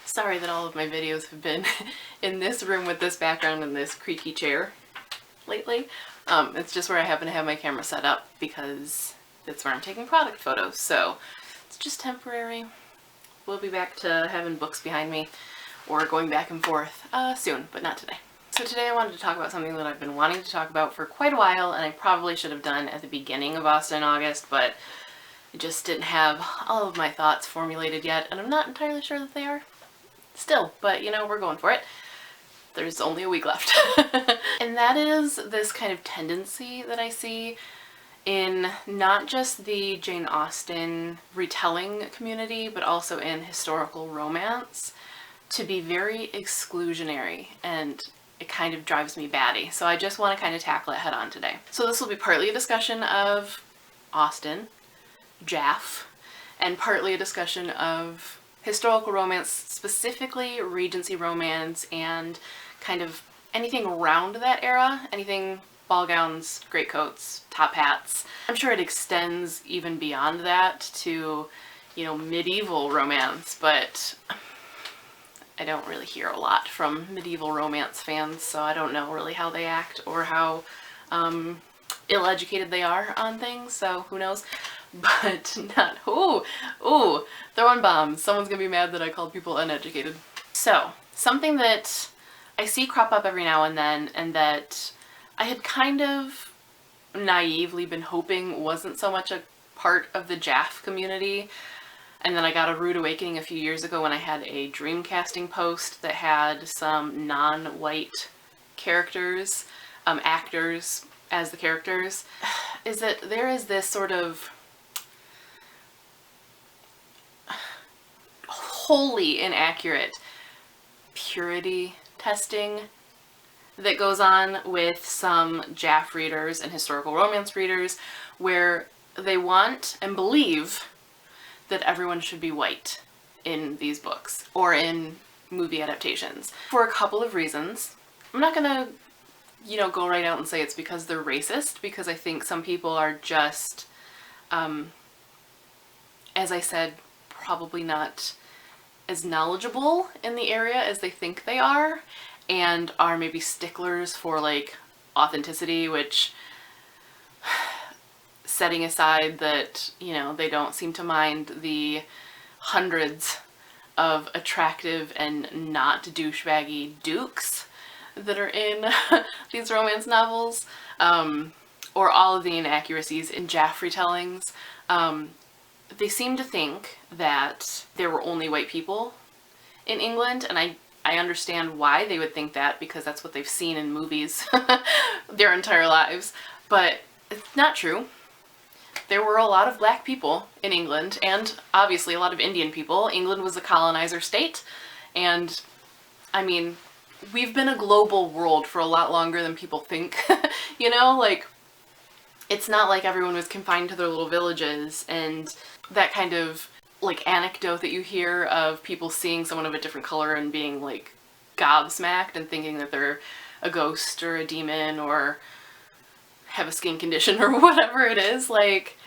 Sorry that all of my videos have been in this room with this background and this creaky chair lately. It's just where I happen to have my camera set up because that's where I'm taking product photos, so it's just temporary. We'll be back to having books behind me or going back and forth soon, but not today. So today I wanted to talk about something that I've been wanting to talk about for quite a while, and I probably should have done at the beginning of Austen in August, but I just didn't have all of my thoughts formulated yet, and I'm not entirely sure that they are still, but you know, we're going for it. There's only a week left. And that is this kind of tendency that I see in not just the Jane Austen retelling community, but also in historical romance, to be very exclusionary, and it kind of drives me batty. So I just want to kind of tackle it head on today. So this will be partly a discussion of Austen, Jaff, and partly a discussion of historical romance, specifically Regency romance, and kind of anything around that era, anything ball gowns, greatcoats, top hats. I'm sure it extends even beyond that to, you know, medieval romance, but I don't really hear a lot from medieval romance fans, so I don't know really how they act or how ill-educated they are on things, so who knows. But not, ooh, throwing bombs. Someone's gonna be mad that I called people uneducated. So, something that I see crop up every now and then, and that I had kind of naively been hoping wasn't so much a part of the Jaff community, and then I got a rude awakening a few years ago when I had a dream casting post that had some non-white characters, actors as the characters, is that there is this sort of wholly inaccurate purity testing that goes on with some Jaff readers and historical romance readers, where they want and believe that everyone should be white in these books or in movie adaptations for a couple of reasons. I'm not gonna, you know, go right out and say it's because they're racist, because I think some people are just, as I said, probably not as knowledgeable in the area as they think they are, and are maybe sticklers for like authenticity, which, setting aside that, you know, they don't seem to mind the hundreds of attractive and not douchebaggy dukes that are in these romance novels, or all of the inaccuracies in Jaff retellings, they seem to think that there were only white people in England, and I understand why they would think that, because that's what they've seen in movies their entire lives, but it's not true. There were a lot of black people in England, and obviously a lot of Indian people. England was a colonizer state, and I mean, we've been a global world for a lot longer than people think. You know, like, it's not like everyone was confined to their little villages, and that kind of like anecdote that you hear of people seeing someone of a different color and being like gobsmacked and thinking that they're a ghost or a demon or have a skin condition or whatever it is. Like,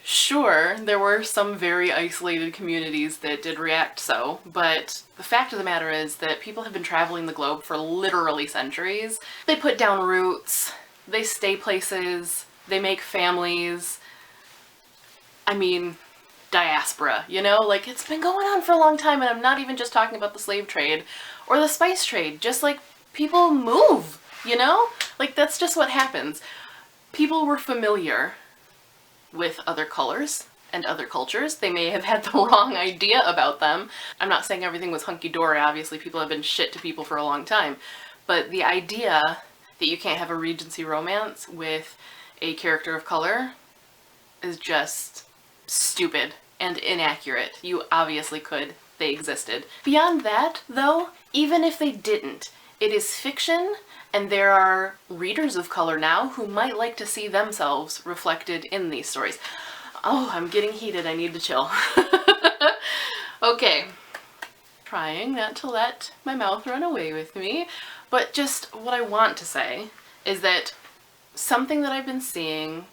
sure, there were some very isolated communities that did react so, but the fact of the matter is that people have been traveling the globe for literally centuries. They put down roots, they stay places, they make families. I mean, diaspora, you know? Like, it's been going on for a long time, and I'm not even just talking about the slave trade or the spice trade. Just, like, people move, you know? Like, that's just what happens. People were familiar with other colors and other cultures. They may have had the wrong idea about them. I'm not saying everything was hunky-dory. Obviously, people have been shit to people for a long time. But the idea that you can't have a Regency romance with a character of color is just stupid and inaccurate. You obviously could. They existed. Beyond that, though, even if they didn't, it is fiction, and there are readers of color now who might like to see themselves reflected in these stories. Oh, I'm getting heated. I need to chill. Okay. Trying not to let my mouth run away with me, but just what I want to say is that something that I've been seeing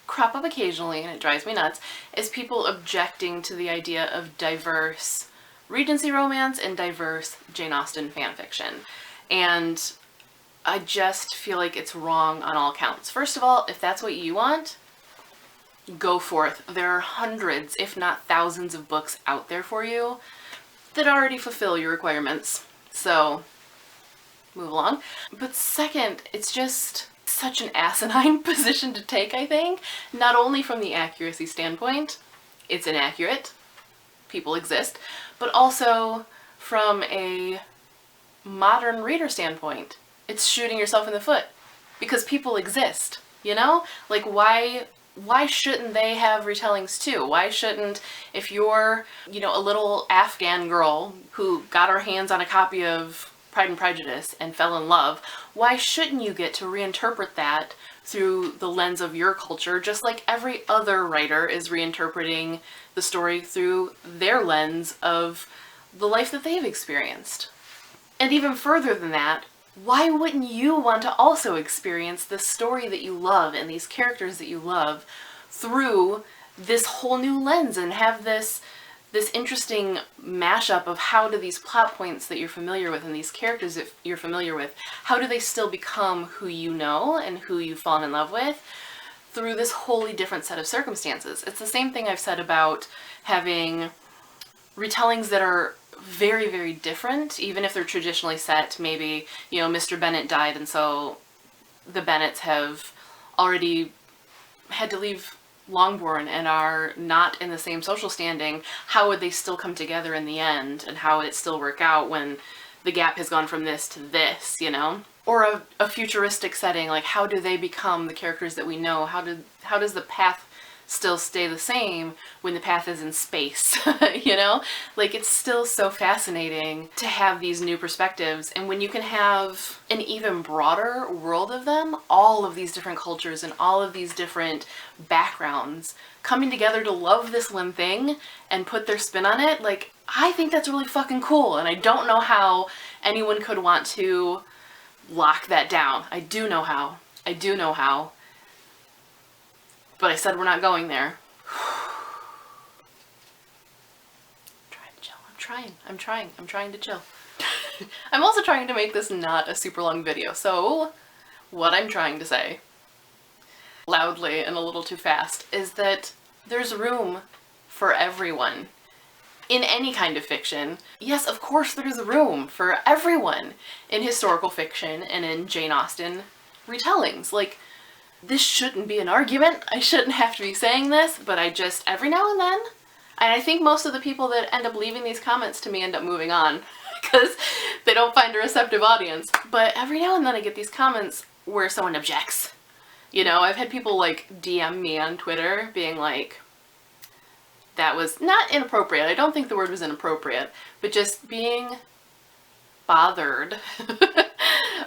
crop up occasionally, and it drives me nuts, is people objecting to the idea of diverse Regency romance and diverse Jane Austen fanfiction. And I just feel like it's wrong on all counts. First of all, if that's what you want, go forth. There are hundreds, if not thousands of books out there for you that already fulfill your requirements. So, move along. But second, it's just such an asinine position to take, I think. Not only from the accuracy standpoint, it's inaccurate, people exist, but also from a modern reader standpoint. It's shooting yourself in the foot because people exist, you know? Like, why shouldn't they have retellings too? Why shouldn't, if you're, you know, a little Afghan girl who got her hands on a copy of Pride and Prejudice and fell in love, why shouldn't you get to reinterpret that through the lens of your culture, just like every other writer is reinterpreting the story through their lens of the life that they've experienced? And even further than that, why wouldn't you want to also experience this story that you love and these characters that you love through this whole new lens and have this interesting mashup of how do these plot points that you're familiar with and these characters that you're familiar with, how do they still become who you know and who you've fallen in love with through this wholly different set of circumstances? It's the same thing I've said about having retellings that are very, very different, even if they're traditionally set. Maybe, you know, Mr. Bennet died and so the Bennets have already had to leave Longbourn and are not in the same social standing. How would they still come together in the end, and how would it still work out when the gap has gone from this to this, you know? Or a futuristic setting, like how do they become the characters that we know? How does the path still stay the same when the path is in space, you know? Like, it's still so fascinating to have these new perspectives, and when you can have an even broader world of them, all of these different cultures and all of these different backgrounds coming together to love this one thing and put their spin on it, like, I think that's really fucking cool, and I don't know how anyone could want to lock that down. I do know how. But I said we're not going there. I'm trying to chill. I'm also trying to make this not a super long video, so what I'm trying to say, loudly and a little too fast, is that there's room for everyone. In any kind of fiction. Yes, of course there's room for everyone in historical fiction and in Jane Austen retellings. Like, this shouldn't be an argument. I shouldn't have to be saying this, but I just, every now and then, and I think most of the people that end up leaving these comments to me end up moving on because they don't find a receptive audience. But every now and then I get these comments where someone objects. You know, I've had people like DM me on Twitter being like, that was not inappropriate. I don't think the word was inappropriate, but just being bothered,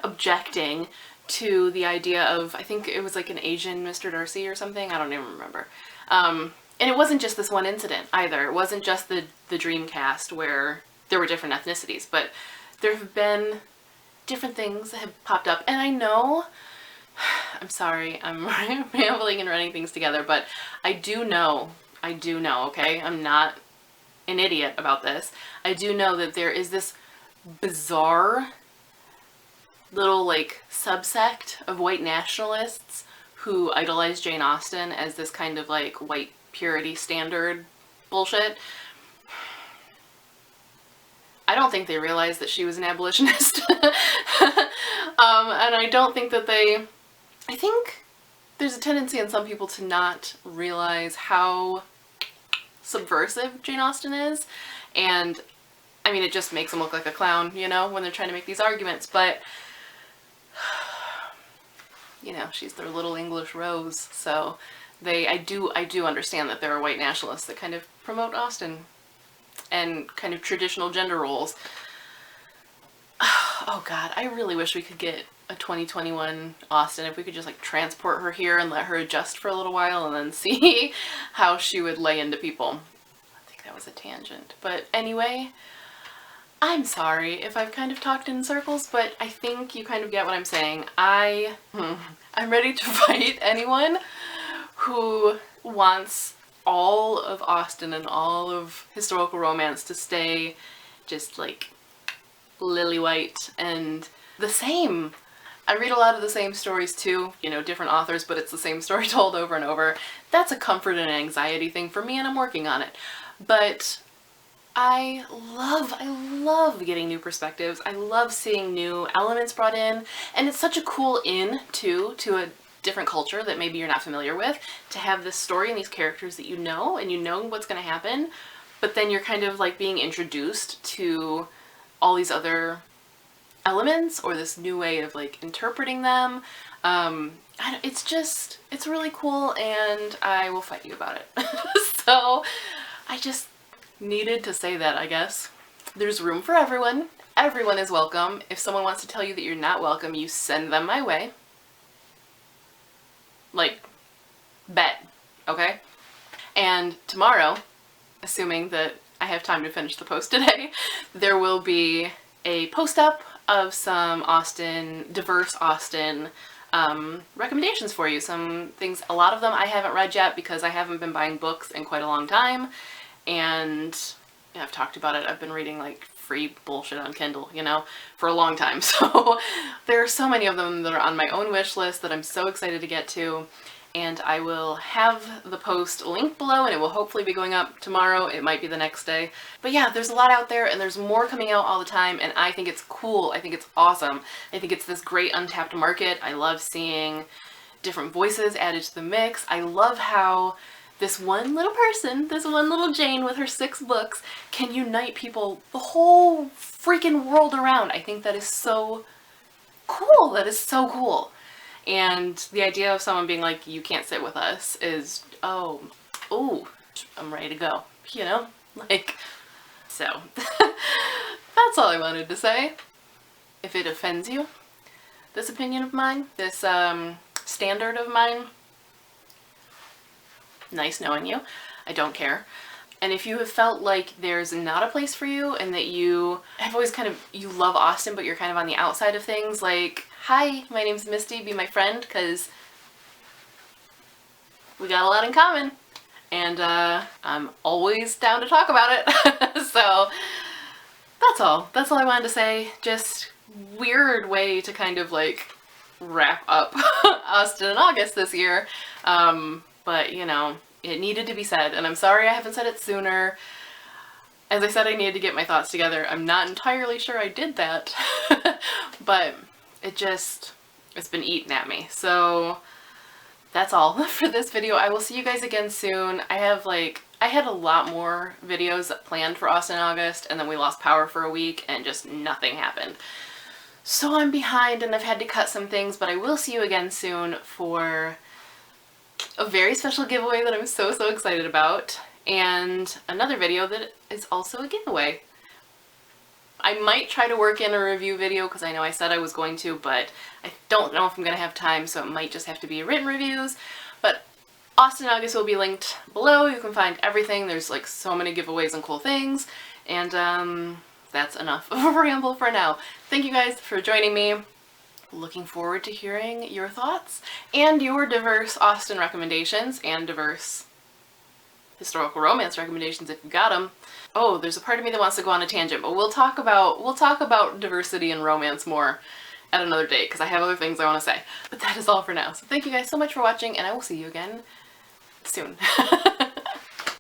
objecting to the idea of, I think it was like an Asian Mr. Darcy or something, I don't even remember. And it wasn't just this one incident either. It wasn't just the Dreamcast where there were different ethnicities, but there have been different things that have popped up. And I know, I'm sorry, I'm rambling and running things together, but I do know, okay? I'm not an idiot about this. I do know that there is this bizarre little, like, subsect of white nationalists who idolize Jane Austen as this kind of, like, white purity standard bullshit. I don't think they realized that she was an abolitionist. And I don't think that I think there's a tendency in some people to not realize how subversive Jane Austen is, and I mean, it just makes them look like a clown, you know, when they're trying to make these arguments, but you know, she's their little English Rose, so I do understand that there are white nationalists that kind of promote Austen and kind of traditional gender roles. Oh god, I really wish we could get a 2021 Austen, if we could just like transport her here and let her adjust for a little while and then see how she would lay into people. I think that was a tangent, but anyway, I'm sorry if I've kind of talked in circles, but I think you kind of get what I'm saying. I'm ready to fight anyone who wants all of Austen and all of historical romance to stay just like lily white and the same. I read a lot of the same stories too, you know, different authors, but it's the same story told over and over. That's a comfort and anxiety thing for me, and I'm working on it. But I love getting new perspectives. I love seeing new elements brought in, and it's such a cool in too to a different culture that maybe you're not familiar with, to have this story and these characters that you know, and you know what's going to happen, but then you're kind of like being introduced to all these other elements or this new way of like interpreting them. It's really cool, and I will fight you about it. So I just needed to say that, I guess. There's room for everyone. Everyone is welcome. If someone wants to tell you that you're not welcome, you send them my way. Like, bet, okay? And tomorrow, assuming that I have time to finish the post today, there will be a post up of some diverse Austen recommendations for you. Some things, a lot of them I haven't read yet because I haven't been buying books in quite a long time, and yeah, I've talked about it. I've been reading like free bullshit on Kindle, you know, for a long time. So there are so many of them that are on my own wish list that I'm so excited to get to. And I will have the post linked below, and it will hopefully be going up tomorrow. It might be the next day. But yeah, there's a lot out there, and there's more coming out all the time, and I think it's cool. I think it's awesome. I think it's this great untapped market. I love seeing different voices added to the mix. I love how this one little person, this one little Jane with her 6 books, can unite people the whole freaking world around. I think that is so cool. That is so cool. And the idea of someone being like, you can't sit with us is, oh, I'm ready to go, you know? Like, so, that's all I wanted to say. If it offends you, this opinion of mine, this standard of mine, nice knowing you. I don't care. And if you have felt like there's not a place for you, and that you have always you love Austen, but you're kind of on the outside of things, like, hi, my name's Misty, be my friend, because we got a lot in common. And I'm always down to talk about it. So that's all. That's all I wanted to say. Just weird way to kind of like wrap up Austen in August this year. But you know, it needed to be said, and I'm sorry I haven't said it sooner. As I said, I needed to get my thoughts together. I'm not entirely sure I did that, but it's been eating at me. So that's all for this video. I will see you guys again soon. I had a lot more videos planned for Austen in August, and then we lost power for a week and just nothing happened. So I'm behind, and I've had to cut some things, but I will see you again soon for a very special giveaway that I'm so excited about, and another video that is also a giveaway. I might try to work in a review video because I know I said I was going to, but I don't know if I'm going to have time, so it might just have to be written reviews. But Austen in August will be linked below. You can find everything. There's like so many giveaways and cool things, and that's enough of a ramble for now. Thank you guys for joining me. Looking forward to hearing your thoughts and your diverse Austen recommendations and diverse historical romance recommendations if you got them. Oh, there's a part of me that wants to go on a tangent, but we'll talk about diversity and romance more at another date because I have other things I want to say. But that is all for now. So thank you guys so much for watching, and I will see you again soon.